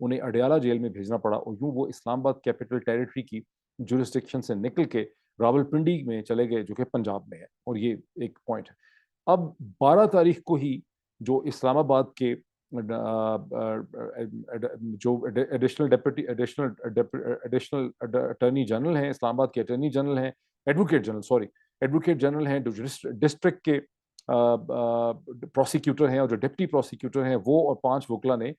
انہیں اڈیالہ جیل میں بھیجنا پڑا اور یوں وہ اسلام آباد کیپٹل ٹیریٹری کی جورسڈکشن سے نکل کے راولپنڈی میں چلے گئے جو کہ پنجاب میں ہے. اور یہ ایک پوائنٹ ہے. اب 12 تاریخ کو ہی جو اسلام آباد کے جو ایڈیشنل اٹارنی جنرل ہیں، اسلام آباد کے اٹارنی جنرل ہیں، ایڈوکیٹ جنرل ہیں، جو ڈسٹرکٹ کے پروسیکیوٹر ہیں اور جو ڈپٹی پروسیکیوٹر ہیں، وہ اور 5 وکلا نے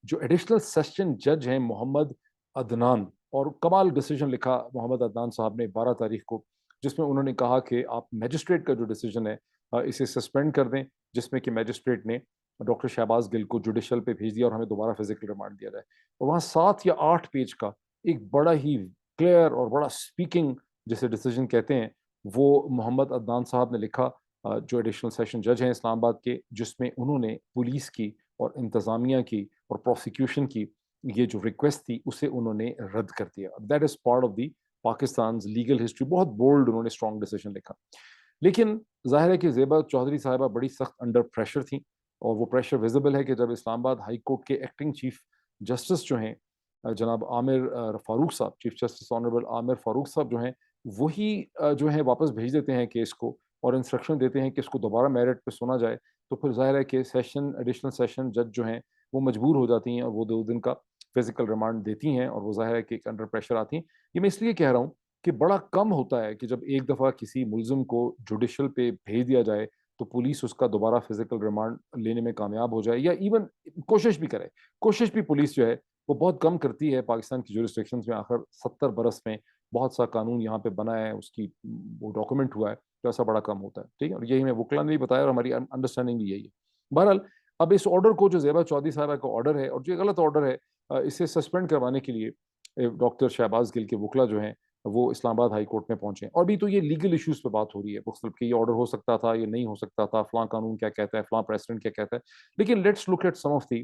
جو ایڈیشنل سیشن جج ہیں محمد عدنان، اور کمال ڈیسیجن لکھا محمد عدنان صاحب نے 12 تاریخ کو، جس میں انہوں نے کہا کہ آپ میجسٹریٹ کا جو ڈیسیجن ہے اسے سسپینڈ کر دیں، جس میں کہ میجسٹریٹ نے ڈاکٹر شہباز گل کو جوڈیشل پہ بھیج دیا اور ہمیں دوبارہ فزیکل ریمانڈ دیا جائے. اور وہاں 7 یا 8 پیج کا ایک بڑا ہی کلیئر اور بڑا اسپیکنگ جسے ڈیسیجن کہتے ہیں وہ محمد عدنان صاحب نے لکھا، جو ایڈیشنل سیشن جج ہیں اسلام آباد کے، جس میں انہوں نے پولیس کی اور انتظامیہ کی اور پروسیکیوشن کی یہ جو ریکویسٹ تھی اسے انہوں نے رد کر دیا. That is part of the Pakistan's legal history. بہت بولڈ انہوں نے اسٹرانگ ڈیسیجن لکھا. لیکن ظاہر ہے کہ زیبا چودھری صاحبہ بڑی سخت انڈر پریشر تھیں، اور وہ پریشر ویزیبل ہے کہ جب اسلام آباد ہائی کورٹ کے ایکٹنگ چیف جسٹس جو ہیں جناب عامر فاروق صاحب، چیف جسٹس آنریبل عامر فاروق صاحب جو ہیں، وہی جو ہیں واپس بھیج دیتے ہیں کیس کو اور انسٹرکشن دیتے ہیں کہ اس کو دوبارہ میرٹ پہ سنا جائے، تو پھر ظاہر ہے کہ ایڈیشنل سیشن جج جو ہیں وہ مجبور ہو جاتی ہیں اور وہ 2 دن کا فزیکل ریمانڈ دیتی ہیں، اور وہ ظاہر ہے کہ ایک انڈر پریشر آتی ہیں. یہ میں اس لیے کہہ رہا ہوں کہ بڑا کم ہوتا ہے کہ جب ایک دفعہ کسی ملزم کو جوڈیشل پہ بھیج دیا جائے تو پولیس اس کا دوبارہ فزیکل ریمانڈ لینے میں کامیاب ہو جائے، یا ایون کوشش بھی کرے. کوشش بھی پولیس جو ہے وہ بہت کم کرتی ہے پاکستان کی جورسڈکشنز میں. آخر 70 برس میں بہت سا قانون یہاں پہ بنا ہے، اس کی وہ ڈاکومنٹ ہوا ہے، تو ایسا بڑا کم ہوتا ہے. ٹھیک ہے، اور یہی میں وکلا نے بھی بتایا اور ہماری انڈرسٹینڈنگ بھی یہی ہے. بہرحال اب اس آرڈر کو جو زیبا چودھری صاحبہ کا آرڈر ہے اور جو غلط آرڈر ہے، اسے سسپینڈ کروانے کے لیے ڈاکٹر شہباز گل کے وکلا جو ہیں وہ اسلام آباد ہائی کورٹ میں پہنچے. اور بھی تو یہ لیگل ایشوز پہ بات ہو رہی ہے مختلف کہ یہ آرڈر ہو سکتا تھا، یہ نہیں ہو سکتا تھا، فلاں قانون کیا کہتا ہے، فلاں پریسیڈنٹ کیا کہتا ہے. لیکن let's look at some of the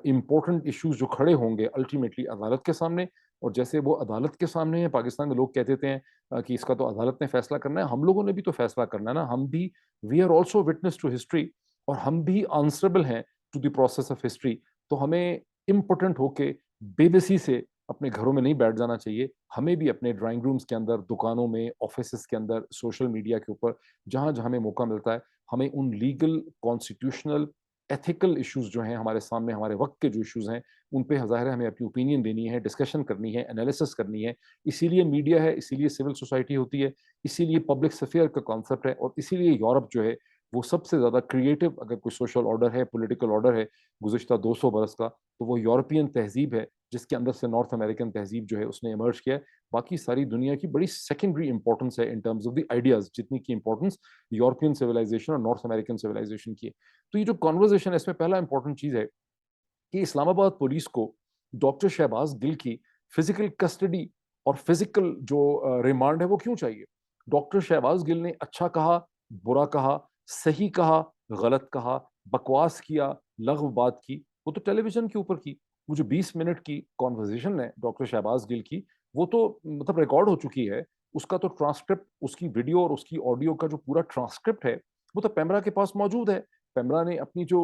important issues جو کھڑے ہوں گے الٹیمیٹلی عدالت کے سامنے. اور جیسے وہ عدالت کے سامنے ہیں، پاکستان کے لوگ کہتے تھے کہ اس کا تو عدالت نے فیصلہ کرنا ہے، ہم لوگوں نے بھی تو فیصلہ کرنا ہے نا. ہم بھی we are also witness to history, اور ہم بھی آنسربل ہیں to the process of history. تو ہمیں امپورٹنٹ ہو کے بے بسی سے اپنے گھروں میں نہیں بیٹھ جانا چاہیے. ہمیں بھی اپنے ڈرائنگ رومز کے اندر، دکانوں میں، آفیسز کے اندر، سوشل میڈیا کے اوپر، جہاں جہاں ہمیں موقع ملتا ہے، ہمیں ان لیگل، کانسٹیٹیوشنل، ایتھیکل ایشوز جو ہیں ہمارے سامنے، ہمارے وقت کے جو ایشوز ہیں، ان پہ ظاہر ہے ہمیں اپنی اوپینین دینی ہے، ڈسکشن کرنی ہے، انالیسس کرنی ہے. اسی لیے میڈیا ہے، اسی لیے سول سوسائٹی ہوتی ہے، اسی لیے پبلک سفیئر کا کانسیپٹ ہے، اور اسی لیے یورپ جو ہے وہ سب سے زیادہ کریٹو، اگر کوئی سوشل آرڈر ہے، پولیٹیکل آرڈر ہے گزشتہ 200 برس کا، تو وہ یورپین تہذیب ہے، جس کے اندر سے نارتھ امریکن تہذیب جو ہے اس نے ایمرج کیا ہے. باقی ساری دنیا کی بڑی سیکنڈری امپورٹنس ہے in terms of the ideas, جتنی کی امپورٹنس یورپین سویلائزیشن اور نارتھ امریکن سویلائزیشن کی ہے. تو یہ جو کانورزیشن ہے، اس میں پہلا امپورٹنٹ چیز ہے کہ اسلام آباد پولیس کو ڈاکٹر شہباز گل کی فزیکل کسٹڈی اور فزیکل جو ریمانڈ ہے وہ کیوں چاہیے. ڈاکٹر شہباز گل نے اچھا کہا، برا کہا، صحیح کہا، غلط کہا، بکواس کیا، لغو بات کی، وہ تو ٹیلی ویژن کے اوپر کی. وہ جو 20 منٹ کی کانورزیشن ہے ڈاکٹر شہباز گل کی، وہ تو مطلب ریکارڈ ہو چکی ہے. اس کا تو ٹرانسکرپٹ، اس کی ویڈیو اور اس کی آڈیو کا جو پورا ٹرانسکرپٹ ہے وہ تو پیمرا کے پاس موجود ہے. پیمرا نے اپنی جو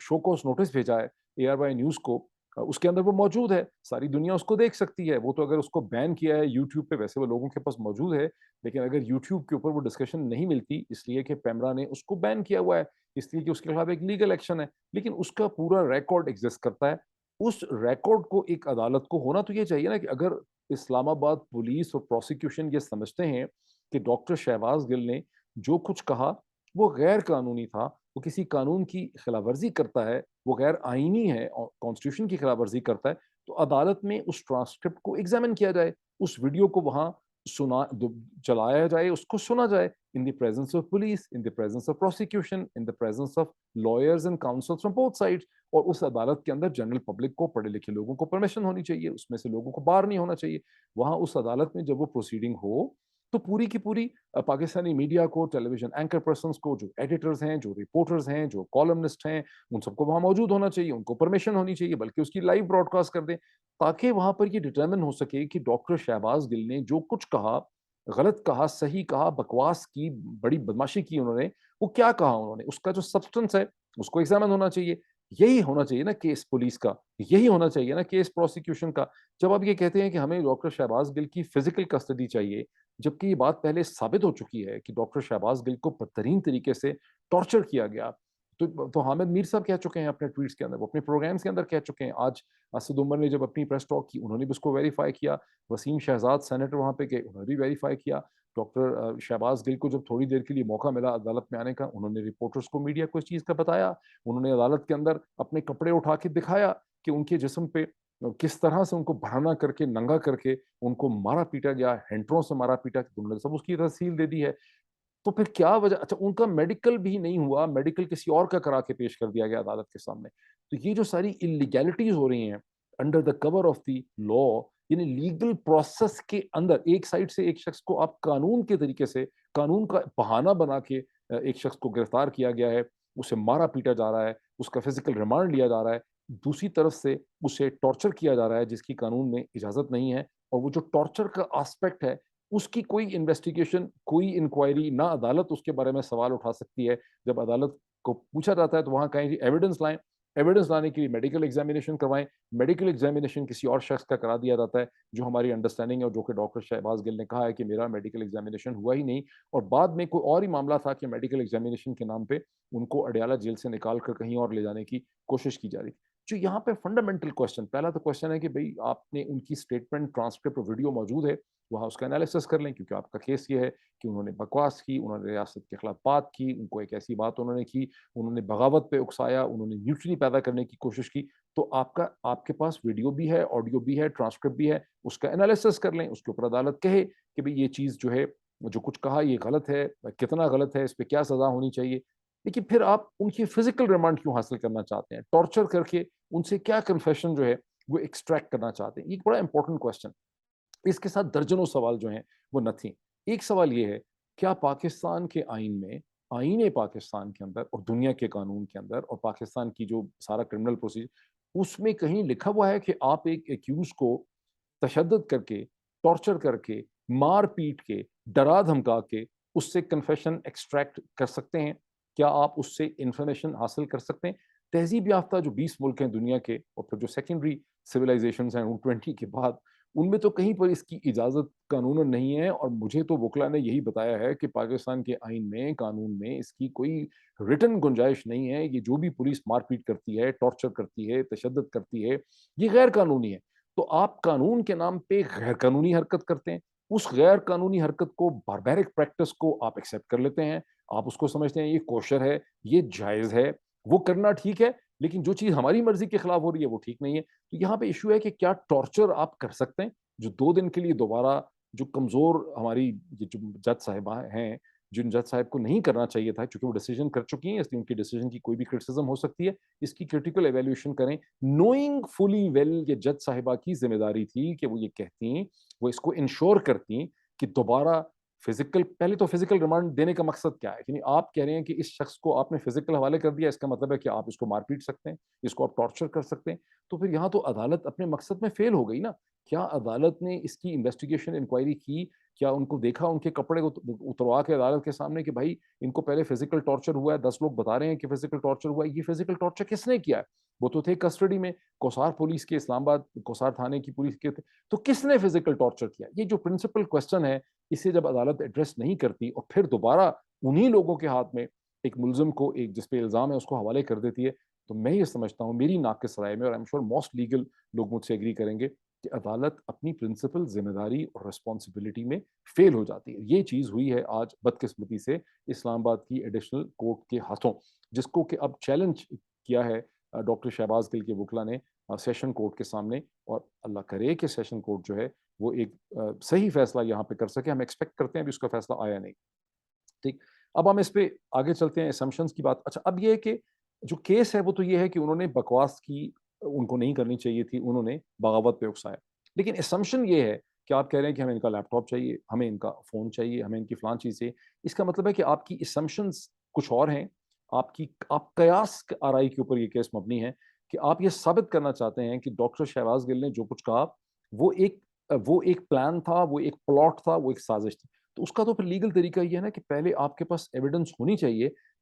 شو کوز نوٹس بھیجا ہے اے آر وائی نیوز کو، اس کے اندر وہ موجود ہے، ساری دنیا اس کو دیکھ سکتی ہے. وہ تو اگر اس کو بین کیا ہے یوٹیوب پہ، ویسے وہ لوگوں کے پاس موجود ہے، لیکن اگر یوٹیوب کے اوپر وہ ڈسکشن نہیں ملتی اس لیے کہ پیمرا نے اس کو بین کیا ہوا ہے، اس لیے کہ اس کے خلاف ایک لیگل ایکشن ہے، لیکن اس کا پورا ریکارڈ ایگزسٹ کرتا ہے. اس ریکارڈ کو ایک عدالت کو ہونا تو یہ چاہیے نا کہ اگر اسلام آباد پولیس اور پروسیکیوشن یہ سمجھتے ہیں کہ ڈاکٹر شہباز گل نے جو کچھ کہا وہ غیر قانونی تھا، وہ کسی قانون کی خلاف ورزی کرتا ہے، وہ غیر آئینی ہے، کانسٹیٹیوشن کی خلاف ورزی کرتا ہے، تو عدالت میں اس ٹرانسکرپٹ کو ایگزامن کیا جائے، اس ویڈیو کو وہاں چلایا جائے، اس کو سنا جائے in the presence of police, in the presence of prosecution, in the presence of lawyers and counsels from both sides. اور اس عدالت کے اندر جنرل پبلک کو، پڑھے لکھے لوگوں کو پرمیشن ہونی چاہیے، اس میں سے لوگوں کو باہر نہیں ہونا چاہیے. وہاں اس عدالت میں جب وہ پروسیڈنگ ہو تو پوری کی پوری پاکستانی میڈیا کو، ٹیلی ویژن اینکر پرسنس کو، جو ایڈیٹرز ہیں، جو رپورٹرز ہیں، جو کالمنسٹ ہیں، ان سب کو وہاں موجود ہونا چاہیے، ان کو پرمیشن ہونی چاہیے، بلکہ اس کی لائیو براڈ کاسٹ کر دیں تاکہ وہاں پر یہ ڈٹرمن ہو سکے کہ ڈاکٹر شہباز گل نے جو کچھ کہا، غلط کہا، صحیح کہا، بکواس کی، بڑی بدماشی کی انہوں نے، وہ کیا کہا انہوں نے، اس کا جو سبسٹنس ہے اس کو ایگزامن ہونا چاہیے. یہی ہونا چاہیے نا کیس پولیس کا, یہی ہونا چاہیے نا کیس پروسیکیوشن کا. جب آپ یہ کہتے ہیں کہ ہمیں ڈاکٹر شہباز گل کی فزیکل کسٹڈی چاہیے, جبکہ یہ بات پہلے ثابت ہو چکی ہے کہ ڈاکٹر شہباز گل کو بدترین طریقے سے ٹارچر کیا گیا. تو حامد میر صاحب کہہ چکے ہیں اپنے ٹویٹس کے اندر, وہ اپنے پروگرامز کے اندر کہہ چکے ہیں. آج اسد عمر نے جب اپنی پریس ٹاک کی, انہوں نے بھی اس کو ویریفائی کیا. وسیم شہزاد سینیٹر وہاں پہ گئے, انہوں نے بھی ویریفائی کیا. ڈاکٹر شہباز گل کو جب تھوڑی دیر کے لیے موقع ملا عدالت میں آنے کا, انہوں نے رپورٹرز کو, میڈیا کو اس چیز کا بتایا. انہوں نے عدالت کے اندر اپنے کپڑے اٹھا کے دکھایا کہ ان کے جسم پہ کس طرح سے ان کو بڑھانا کر کے, ننگا کر کے ان کو مارا پیٹا گیا, ہینٹروں سے مارا پیٹا. انہوں نے سب اس کی تفصیل دے دی ہے. تو پھر کیا وجہ, اچھا ان کا میڈیکل بھی نہیں ہوا, میڈیکل کسی اور کا کرا کے پیش کر دیا گیا عدالت کے سامنے. تو یہ جو ساری انلیگیلٹیز ہو رہی ہیں under the cover of the لا, یعنی لیگل پروسیس کے اندر ایک سائڈ سے ایک شخص کو آپ قانون کے طریقے سے, قانون کا بہانہ بنا کے ایک شخص کو گرفتار کیا گیا ہے, اسے مارا پیٹا جا رہا ہے, اس کا فزیکل ریمانڈ لیا جا رہا ہے. دوسری طرف سے اسے ٹارچر کیا جا رہا ہے جس کی قانون میں اجازت نہیں ہے. اور وہ جو ٹارچر کا آسپیکٹ ہے اس کی کوئی انویسٹیگیشن, کوئی انکوائری نہ عدالت اس کے بارے میں سوال اٹھا سکتی ہے. جب عدالت کو پوچھا جاتا ہے تو وہاں کہیں ایویڈنس لائیں, ایویڈنس لانے کے لیے میڈیکل ایگزامینیشن کروائیں. میڈیکل ایگزامینیشن کسی اور شخص کا کرا دیا جاتا ہے جو ہماری انڈرسٹینڈنگ ہے, اور جو کہ ڈاکٹر شہباز گل نے کہا ہے کہ میرا میڈیکل ایگزامینیشن ہوا ہی نہیں, اور بعد میں کوئی اور ہی معاملہ تھا کہ میڈیکل ایگزامینیشن کے نام پہ ان کو اڈیالہ جیل سے نکال کر کہیں اور لے جانے کی کوشش کی جا رہی. جو یہاں پہ فنڈامنٹل کوشچن, پہلا تو کوشچن ہے کہ بھئی آپ نے ان کی اسٹیٹمنٹ, ٹرانسکرپٹ اور ویڈیو موجود ہے, وہاں اس کا انالیسس کر لیں, کیونکہ آپ کا کیس یہ ہے کہ انہوں نے بکواس کی, انہوں نے ریاست کے خلاف بات کی, ان کو ایک ایسی بات انہوں نے کی, انہوں نے بغاوت پہ اکسایا, انہوں نے نیوٹرلی پیدا کرنے کی کوشش کی. تو آپ کے پاس ویڈیو بھی ہے, آڈیو بھی ہے, ٹرانسکرپٹ بھی ہے, اس کا انالیسس کر لیں. اس کے اوپر عدالت کہے کہ بھئی یہ چیز جو ہے, جو کچھ کہا یہ غلط ہے, کتنا غلط ہے, اس پہ کیا سزا ہونی چاہیے. لیکن پھر آپ ان کی فزیکل ریمانڈ کیوں حاصل کرنا چاہتے ہیں, ٹارچر کر کے ان سے کیا کنفیشن جو ہے وہ ایکسٹریکٹ کرنا چاہتے ہیں. یہ ایک بڑا امپورٹنٹ کوشچن. اس کے ساتھ درجنوں سوال جو ہیں وہ نہ تھیں. ایک سوال یہ ہے, کیا پاکستان کے آئین میں, آئین پاکستان کے اندر اور دنیا کے قانون کے اندر اور پاکستان کی جو سارا کرمنل پروسیجر, اس میں کہیں لکھا ہوا ہے کہ آپ ایک ایکیوز کو تشدد کر کے, ٹارچر کر کے, مار پیٹ کے, ڈرا دھمکا کے اس سے کنفیشن ایکسٹریکٹ کر سکتے ہیں؟ کیا آپ اس سے انفارمیشن حاصل کر سکتے ہیں؟ تہذیب یافتہ جو 20 ملک ہیں دنیا کے, اور پھر جو سیکنڈری سویلائزیشنز ہیں 20 کے بعد, ان میں تو کہیں پر اس کی اجازت قانون نہیں ہے. اور مجھے تو وکلا نے یہی بتایا ہے کہ پاکستان کے آئین میں, قانون میں اس کی کوئی ریٹن گنجائش نہیں ہے. یہ جو بھی پولیس مار پیٹ کرتی ہے, ٹارچر کرتی ہے, تشدد کرتی ہے, یہ غیر قانونی ہے. تو آپ قانون کے نام پہ غیر قانونی حرکت کرتے ہیں. اس غیر قانونی حرکت کو, باربیرک پریکٹس کو آپ ایکسیپٹ کر لیتے ہیں. آپ اس کو سمجھتے ہیں یہ کوشر ہے, یہ جائز ہے, وہ کرنا ٹھیک ہے, لیکن جو چیز ہماری مرضی کے خلاف ہو رہی ہے وہ ٹھیک نہیں ہے. تو یہاں پہ ایشو ہے کہ کیا ٹارچر آپ کر سکتے ہیں, جو 2 دن کے لیے دوبارہ, جو کمزور ہماری جو جج صاحبہ ہیں, جن جج صاحب کو نہیں کرنا چاہیے تھا کیونکہ وہ ڈیسیجن کر چکی ہیں, اس لیے ان کی ڈیسیجن کی کوئی بھی کرٹیسزم ہو سکتی ہے. اس کی کرٹیکل ایویلیوشن کریں, نوئنگ فلی ویل یہ جج صاحبہ کی ذمہ داری تھی کہ وہ یہ کہتی, وہ اس کو انشور کرتی کہ دوبارہ فزیکل, پہلے تو فزیکل ریمانڈ دینے کا مقصد کیا ہے, یعنی آپ کہہ رہے ہیں کہ اس شخص کو آپ نے فزیکل حوالے کر دیا, اس کا مطلب ہے کہ آپ اس کو مار پیٹ سکتے ہیں, اس کو آپ ٹارچر کر سکتے ہیں. تو پھر یہاں تو عدالت اپنے مقصد میں فیل ہو گئی نا. کیا عدالت نے اس کی انویسٹیگیشن, انکوائری کی؟ کیا ان کو دیکھا, ان کے کپڑے اتروا کے عدالت کے سامنے کہ بھائی ان کو پہلے فزیکل ٹارچر ہوا ہے, 10 لوگ بتا رہے ہیں کہ فزیکل ٹارچر ہوا ہے, یہ فزیکل ٹارچر کس نے کیا ہے؟ وہ تو تھے کسٹڈی میں, کوسار پولیس کے, اسلام آباد کوسار تھانے کی پولیس کے تھے, تو کس نے فزیکل ٹارچر کیا؟ یہ جو پرنسپل کوسچن ہے, اسے جب عدالت ایڈریس نہیں کرتی اور پھر دوبارہ انہی لوگوں کے ہاتھ میں ایک ملزم کو, ایک جس پہ الزام ہے اس کو حوالے کر دیتی ہے, تو میں یہ سمجھتا ہوں, میری ناقص رائے میں, اور ایم شور موسٹ لیگل لوگ مجھ سے ایگری کریں گے, کہ عدالت اپنی پرنسپل ذمہ داری اور رسپانسبلٹی میں فیل ہو جاتی ہے. یہ چیز ہوئی ہے آج بدقسمتی سے اسلام آباد کی ایڈیشنل کورٹ کے ہاتھوں, جس کو کہ اب چیلنج کیا ہے ڈاکٹر شہباز گل کے وکلا نے سیشن کورٹ کے سامنے. اور اللہ کرے کہ سیشن کورٹ جو ہے وہ ایک صحیح فیصلہ یہاں پہ کر سکے. ہم ایکسپیکٹ کرتے ہیں, ابھی اس کا فیصلہ آیا نہیں. ٹھیک, اب ہم اس پہ آگے چلتے ہیں, اسمپشنز کی بات. اچھا, اب یہ ہے کہ جو کیس ہے وہ تو یہ ہے کہ انہوں نے بکواس کی, ان کو نہیں کرنی چاہیے تھی, انہوں نے بغاوت پہ اکسایا. لیکن اسمپشن یہ ہے کہ آپ کہہ رہے ہیں کہ ہمیں ان کا لیپ ٹاپ چاہیے, ہمیں ان کا فون چاہیے, ہمیں ان کی فلان چیز چاہیے. اس کا مطلب ہے کہ آپ کی اسمپشنز کچھ اور ہیں, آپ قیاس آرائی کے اوپر یہ کیس مبنی ہے, کہ آپ یہ ثابت کرنا چاہتے ہیں کہ ڈاکٹر شہباز گل نے جو کچھ کہا وہ ایک پلان تھا, وہ ایک پلاٹ تھا, وہ ایک سازش تھی. تو اس کا تو پھر لیگل طریقہ یہ ہے نا کہ پہلے آپ کے پاس ایویڈنس ہونی چاہیے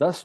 10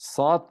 7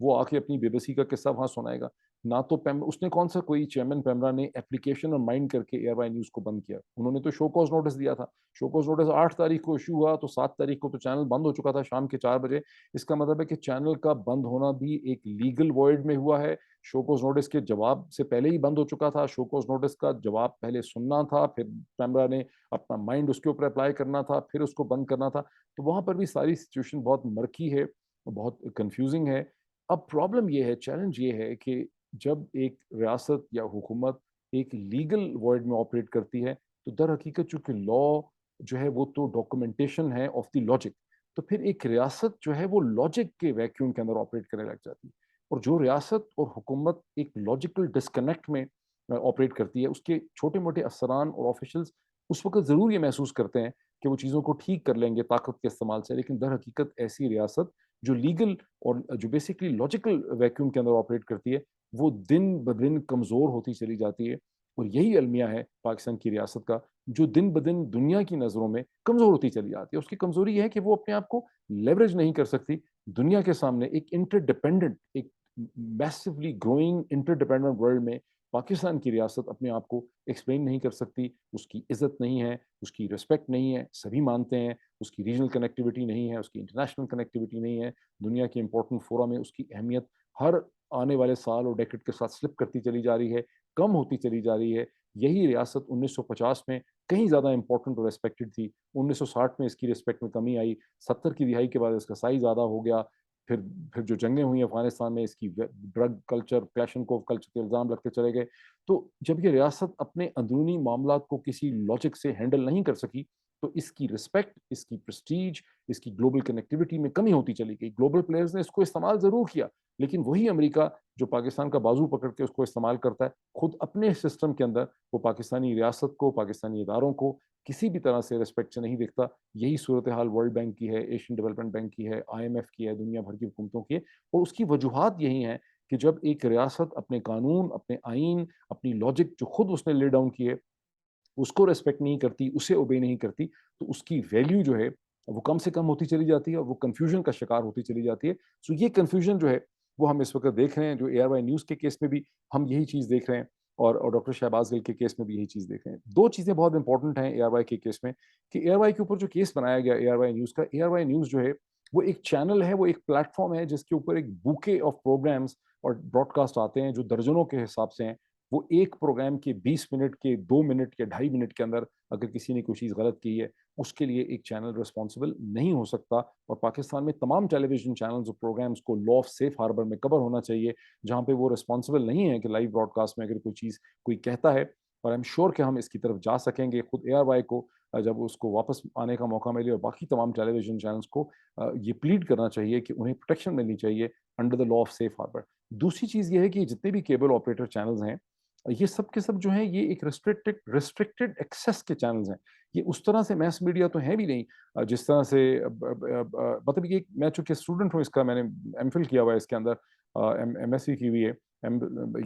وہ آ کے اپنی بے بسی کا قصہ وہاں سنائے گا. نہ تو اس نے کون سا کوئی چیئرمین پیمرا نے اپلیکیشن اور مائنڈ کر کے اے آر وائی نیوز کو بند کیا. انہوں نے تو شو کوز نوٹس دیا تھا. شو کوز نوٹس 8 تاریخ کو ایشو ہوا تو 7 تاریخ کو تو چینل بند ہو چکا تھا شام کے 4 بجے. اس کا مطلب ہے کہ چینل کا بند ہونا بھی ایک لیگل وائڈ میں ہوا ہے. شو کوز نوٹس کے جواب سے پہلے ہی بند ہو چکا تھا. شو کوز نوٹس کا جواب پہلے سننا تھا, پھر پیمرا نے اپنا مائنڈ اس کے اوپر اپلائی کرنا تھا, پھر اس کو بند کرنا تھا. تو وہاں پر بھی ساری سچویشن بہت مرکی ہے, بہت کنفیوزنگ ہے. اب پرابلم یہ ہے, چیلنج یہ ہے کہ جب ایک ریاست یا حکومت ایک لیگل وائڈ میں آپریٹ کرتی ہے تو در حقیقت چونکہ لا جو ہے وہ تو ڈاکومنٹیشن ہے آف دی لاجک, تو پھر ایک ریاست جو ہے وہ لاجک کے ویکیوم کے اندر آپریٹ کرنے لگ جاتی ہے. اور جو ریاست اور حکومت ایک لاجیکل ڈسکنیکٹ میں آپریٹ کرتی ہے, اس کے چھوٹے موٹے افسران اور آفیشلز اس وقت ضرور یہ محسوس کرتے ہیں کہ وہ چیزوں کو ٹھیک کر لیں گے طاقت کے استعمال سے, لیکن در حقیقت ایسی ریاست جو لیگل اور جو بیسکلی لاجیکل ویکیوم کے اندر آپریٹ کرتی ہے وہ دن بدن کمزور ہوتی چلی جاتی ہے. اور یہی المیہ ہے پاکستان کی ریاست کا, جو دن بدن دنیا کی نظروں میں کمزور ہوتی چلی جاتی ہے. اس کی کمزوری یہ ہے کہ وہ اپنے آپ کو لیوریج نہیں کر سکتی دنیا کے سامنے. ایک انٹر ڈیپینڈنٹ, ایک میسیولی گروئنگ انٹر ڈیپینڈنٹ ورلڈ میں پاکستان کی ریاست اپنے آپ کو ایکسپلین نہیں کر سکتی. اس کی عزت نہیں ہے, اس کی رسپیکٹ نہیں ہے, سبھی مانتے ہیں. اس کی ریجنل کنیکٹیوٹی نہیں ہے, اس کی انٹرنیشنل کنیکٹیوٹی نہیں ہے. دنیا کے امپورٹنٹ فورا میں اس کی اہمیت ہر آنے والے سال اور ڈیکیڈ کے ساتھ سلپ کرتی چلی جا رہی ہے, کم ہوتی چلی جا رہی ہے. یہی ریاست 1950 میں کہیں زیادہ امپورٹنٹ اور ریسپیکٹڈ تھی. 1960 میں اس کی رسپیکٹ میں کمی آئی. 70 کی دہائی کے بعد اس کا سائز زیادہ ہو گیا. پھر جو جنگیں ہوئی افغانستان میں, اس کی ڈرگ کلچر, کلیشنکوف کلچر کے الزام لگتے چلے گئے. تو جب یہ ریاست اپنے اندرونی معاملات کو کسی لاجک سے ہینڈل نہیں کر سکی تو اس کی رسپیکٹ, اس کی پریسٹیج, اس کی گلوبل کنیکٹیوٹی میں کمی ہوتی چلی گئی. گلوبل پلیئرز نے اس کو استعمال ضرور کیا, لیکن وہی امریکہ جو پاکستان کا بازو پکڑ کے اس کو استعمال کرتا ہے, خود اپنے سسٹم کے اندر وہ پاکستانی ریاست کو, پاکستانی اداروں کو کسی بھی طرح سے ریسپیکٹ سے نہیں دیکھتا. یہی صورتحال ورلڈ بینک کی ہے, ایشین ڈیولپمنٹ بینک کی ہے, آئی ایم ایف کی ہے, دنیا بھر کی حکومتوں کی ہے. اور اس کی وجوہات یہی ہیں کہ جب ایک ریاست اپنے قانون, اپنے آئین, اپنی لاجک جو خود اس نے لے ڈاؤن کی ہے اس کو ریسپیکٹ نہیں کرتی, اسے اوبے نہیں کرتی, تو اس کی ویلیو جو ہے وہ کم سے کم ہوتی چلی جاتی ہے اور وہ کنفیوژن کا شکار ہوتی چلی جاتی ہے. سو یہ کنفیوژن جو ہے وہ ہم اس وقت دیکھ رہے ہیں. جو اے آر وائی نیوز کے کیس میں بھی ہم یہی چیز دیکھ رہے ہیں, اور ڈاکٹر شہباز گل کے کیس میں بھی یہی چیز دیکھ رہے ہیں. دو چیزیں بہت امپورٹنٹ ہیں اے آر وائی کے کیس میں, کہ اے آر وائی کے اوپر جو کیس بنایا گیا اے آر وائی نیوز کا, اے آر وائی نیوز جو ہے وہ ایک چینل ہے, وہ ایک پلیٹ فارم ہے جس کے اوپر ایک بوکے آف پروگرامز اور براڈ کاسٹ آتے ہیں جو درجنوں کے حساب سے ہیں. وہ ایک پروگرام کے 20 منٹ کے 2 منٹ کے 2.5 منٹ کے اندر اگر کسی نے کوئی چیز غلط کی ہے اس کے لیے ایک چینل رسپانسبل نہیں ہو سکتا. اور پاکستان میں تمام ٹیلی ویژن چینلز اور پروگرامز کو لا آف سیف ہاربر میں کور ہونا چاہیے, جہاں پہ وہ رسپانسبل نہیں ہے کہ لائیو براڈ کاسٹ میں اگر کوئی چیز کوئی کہتا ہے. اور ایم شیور کہ ہم اس کی طرف جا سکیں گے. خود اے آر وائی کو جب اس کو واپس آنے کا موقع ملے, اور باقی تمام ٹیلی ویژن چینلز کو یہ پلیڈ کرنا چاہیے کہ انہیں پروٹیکشن ملنی چاہیے under the law of safe harbour. دوسری چیز یہ ہے کہ جتنے بھی کیبل آپریٹر چینلز ہیں یہ سب کے سب جو ہیں یہ ایک ریسٹرکٹڈ ایکسیس کے چینلز ہیں. یہ اس طرح سے میس میڈیا تو ہے بھی نہیں جس طرح سے, مطلب یہ میں چونکہ اسٹوڈنٹ ہوں اس کا, میں نے ایم فل کیا ہوا ہے اس کے اندر, ایم ایس سی کی ہوئی ہے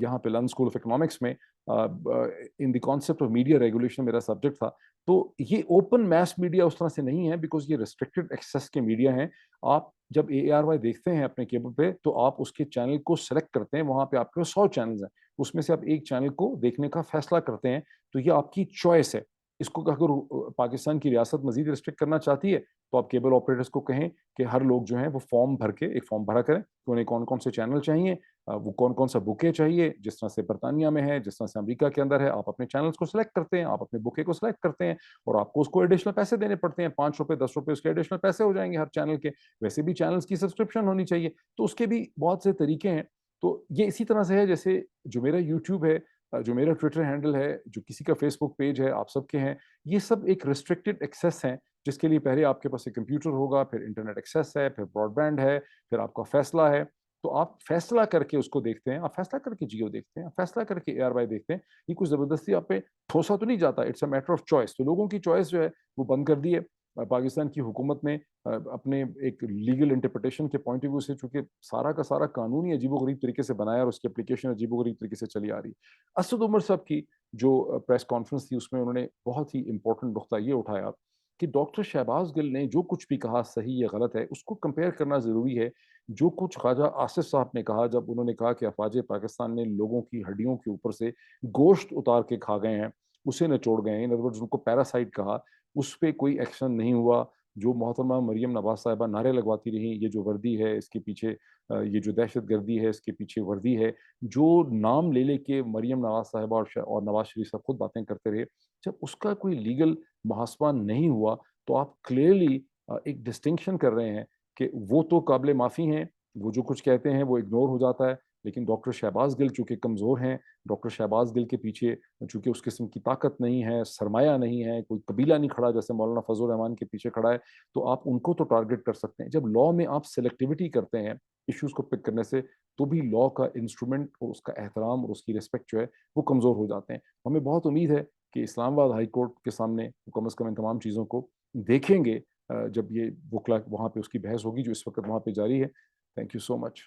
یہاں پہ لندن اسکول آف اکنامکس میں, in the concept of media regulation میرا سبجیکٹ تھا. تو یہ اوپن میس میڈیا اس طرح سے نہیں ہے بیکاز یہ ریسٹرکٹڈ ایکسیس کے میڈیا ہیں. آپ جب اے آر وائی دیکھتے ہیں اپنے کیبل پہ تو آپ اس کے چینل کو سلیکٹ کرتے ہیں, وہاں پہ آپ کے 100 چینلز ہیں, اس میں سے آپ ایک چینل کو دیکھنے کا فیصلہ کرتے ہیں. تو یہ آپ کی چوائس ہے. اس کو اگر پاکستان کی ریاست مزید ریسٹرکٹ کرنا چاہتی ہے تو آپ کیبل آپریٹرس کو کہیں کہ ہر لوگ جو ہیں وہ فارم بھر کے ایک فارم بھرا کریں کہ انہیں کون کون سے چینل چاہیے, وہ کون کون سا بکے چاہیے. جس طرح سے برطانیہ میں ہے, جس طرح سے امریکہ کے اندر ہے, آپ اپنے چینلز کو سلیکٹ کرتے ہیں, آپ اپنے بکے کو سلیکٹ کرتے ہیں, اور آپ کو اس کو ایڈیشنل پیسے دینے پڑتے ہیں. 5 روپے 10 روپے اس کے ایڈیشنل پیسے ہو جائیں گے ہر چینل کے. ویسے بھی چینلز کی سبسکرپشن ہونی چاہیے, تو اس کے بھی بہت سے طریقے ہیں. تو یہ اسی طرح سے ہے جیسے جو میرا یوٹیوب ہے, جو میرا ٹویٹر ہینڈل ہے, جو کسی کا فیس بک پیج ہے, آپ سب کے ہیں, یہ سب ایک ریسٹرکٹڈ ایکسیس ہیں جس کے لیے پہلے آپ کے پاس ایک کمپیوٹر ہوگا, پھر انٹرنیٹ ایکسیس ہے, پھر براڈ بینڈ ہے, پھر آپ کا فیصلہ ہے. تو آپ فیصلہ کر کے اس کو دیکھتے ہیں, آپ فیصلہ کر کے جیو دیکھتے ہیں, آپ فیصلہ کر کے اے آر وائی دیکھتے ہیں. یہ کچھ زبردستی آپ پہ ٹھوسا تو نہیں جاتا, it's a matter of choice. تو لوگوں کی چوائس جو ہے وہ بند کر دی ہے. پاکستان کی حکومت نے اپنے ایک لیگل انٹرپریٹیشن کے پوائنٹ آف ویو سے, چونکہ سارا کا سارا قانون ہی عجیب و غریب طریقے سے بنایا اور اس کی اپلیکیشن عجیب و غریب طریقے سے چلی آ رہی. اسد عمر صاحب کی جو پریس کانفرنس تھی اس میں انہوں نے بہت ہی امپورٹنٹ نقطہ یہ اٹھایا کہ ڈاکٹر شہباز گل نے جو کچھ بھی کہا صحیح یا غلط ہے، اس کو کمپیئر کرنا ضروری ہے۔ جو کچھ خواجہ آصف صاحب نے کہا جب انہوں نے کہا کہ افواج پاکستان نے لوگوں کی ہڈیوں کے اوپر سے گوشت اتار کے کھا گئے ہیں، اسے نچوڑ گئے ہیں، ان ادر ورڈز ان کو پیراسائٹ کہا، اس پہ کوئی ایکشن نہیں ہوا۔ جو محترمہ مریم نواز صاحبہ نعرے لگواتی رہیں یہ جو وردی ہے اس کے پیچھے یہ جو دہشت گردی ہے اس کے پیچھے وردی ہے، جو نام لے لے کے مریم نواز صاحبہ اور نواز شریف صاحب خود باتیں کرتے رہے، جب اس کا کوئی لیگل محاسبہ نہیں ہوا تو آپ کلیئرلی ایک ڈسٹنکشن کر رہے ہیں کہ وہ تو قابل معافی ہیں، وہ جو کچھ کہتے ہیں وہ اگنور ہو جاتا ہے، لیکن ڈاکٹر شہباز گل چونکہ کمزور ہیں، ڈاکٹر شہباز گل کے پیچھے چونکہ اس قسم کی طاقت نہیں ہے، سرمایہ نہیں ہے، کوئی قبیلہ نہیں کھڑا جیسے مولانا فضل الرحمان کے پیچھے کھڑا ہے، تو آپ ان کو تو ٹارگٹ کر سکتے ہیں۔ جب لاء میں آپ سلیکٹیوٹی کرتے ہیں ایشوز کو پک کرنے سے، تو بھی لاء کا انسٹرومنٹ اور اس کا احترام اور اس کی رسپیکٹ جو ہے وہ کمزور ہو جاتے ہیں۔ ہمیں بہت امید ہے کہ اسلام آباد ہائی کورٹ کے سامنے کم از کم ان تمام چیزوں کو دیکھیں گے جب یہ وکلا وہاں پہ اس کی بحث ہوگی جو اس وقت وہاں پہ جاری ہے۔ Thank you so much.